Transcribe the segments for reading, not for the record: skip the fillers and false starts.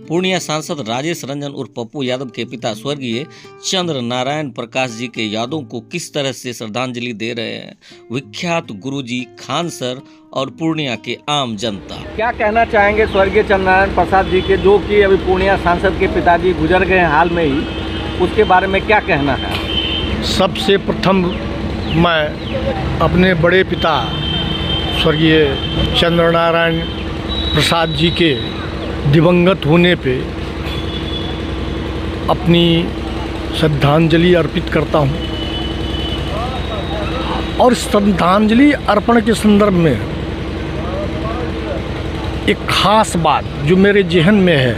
पूर्णिया सांसद राजेश रंजन उर्फ पप्पू यादव के पिता स्वर्गीय चंद्र नारायण प्रकाश जी के यादों को किस तरह से श्रद्धांजलि दे रहे हैं विख्यात गुरुजी खान सर और पूर्णिया के आम जनता। क्या कहना चाहेंगे स्वर्गीय चंद्र नारायण प्रसाद जी के, जो कि अभी पूर्णिया सांसद के पिताजी गुजर गए हाल में ही, उसके बारे में क्या कहना है? सबसे प्रथम मैं अपने बड़े पिता स्वर्गीय चंद्र नारायण प्रसाद जी के दिवंगत होने पे अपनी श्रद्धांजलि अर्पित करता हूँ। और श्रद्धांजलि अर्पण के संदर्भ में एक खास बात जो मेरे जहन में है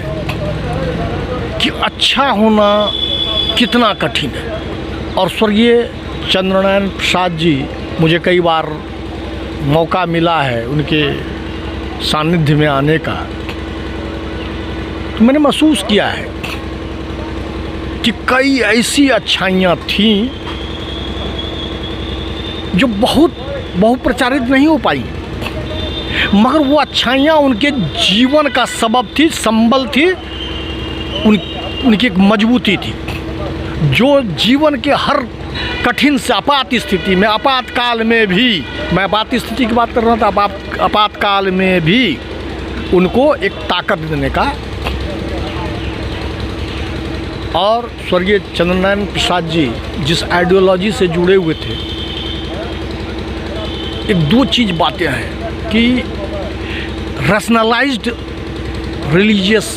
कि अच्छा होना कितना कठिन है। और स्वर्गीय चंद्रनारायण प्रसाद जी, मुझे कई बार मौका मिला है उनके सानिध्य में आने का, तो मैंने महसूस किया है कि कई ऐसी अच्छाइयाँ थीं जो बहुत प्रचारित नहीं हो पाई, मगर वो अच्छाइयाँ उनके जीवन का सबब थी, संबल थी, उनकी एक मजबूती थी जो जीवन के हर कठिन से आपात स्थिति में, आपातकाल में भी, मैं आपात स्थिति की बात कर रहा था, आपातकाल में भी उनको एक ताकत देने का। और स्वर्गीय चंद्रनारायण प्रसाद जी जिस आइडियोलॉजी से जुड़े हुए थे, एक दो चीज़ बातें हैं कि रैशनलाइज्ड रिलीजियस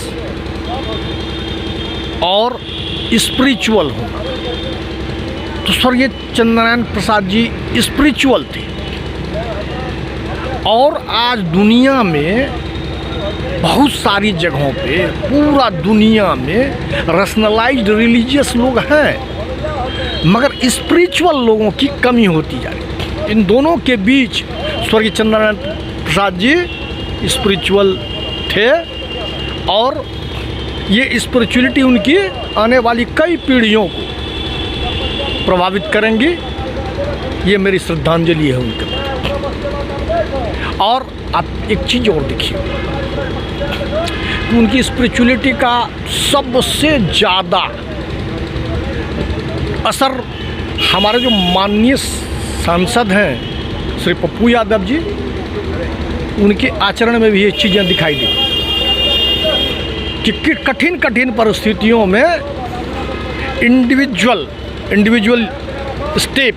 और स्पिरिचुअल होना। तो स्वर्गीय चंद्रनारायण प्रसाद जी स्पिरिचुअल थे और आज दुनिया में बहुत सारी जगहों पे, पूरा दुनिया में रैशनलाइज्ड रिलीजियस लोग हैं, मगर स्पिरिचुअल लोगों की कमी होती जा रही है। इन दोनों के बीच स्वर्गीय चंद्रनारायण प्रसाद जी स्पिरिचुअल थे और ये स्पिरिचुअलिटी उनकी आने वाली कई पीढ़ियों को प्रभावित करेंगी। ये मेरी श्रद्धांजलि है उनके प्रति। और आप एक चीज़ और देखिए, उनकी स्पिरिचुअलिटी का सबसे ज़्यादा असर हमारे जो माननीय सांसद हैं श्री पप्पू यादव जी, उनके आचरण में भी ये चीज़ें दिखाई दी कि कठिन परिस्थितियों में इंडिविजुअल स्टेप,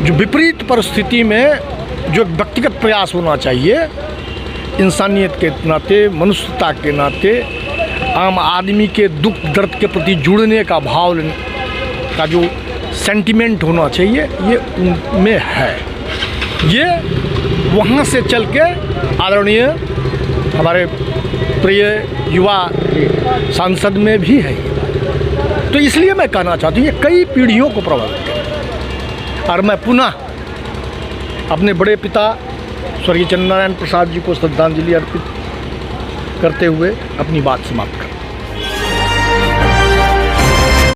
जो विपरीत परिस्थिति में जो व्यक्तिगत प्रयास होना चाहिए, इंसानियत के नाते, मनुष्यता के नाते, आम आदमी के दुख दर्द के प्रति जुड़ने का भाव का जो सेंटिमेंट होना चाहिए, ये उनमें है। ये वहाँ से चल के आदरणीय हमारे प्रिय युवा सांसद में भी है। तो इसलिए मैं कहना चाहती हूँ ये कई पीढ़ियों को प्रभावित करे। और मैं पुनः अपने बड़े पिता स्वर्गीय चंद्रनारायण प्रसाद जी को श्रद्धांजलि अर्पित करते हुए अपनी बात समाप्त करता हूँ।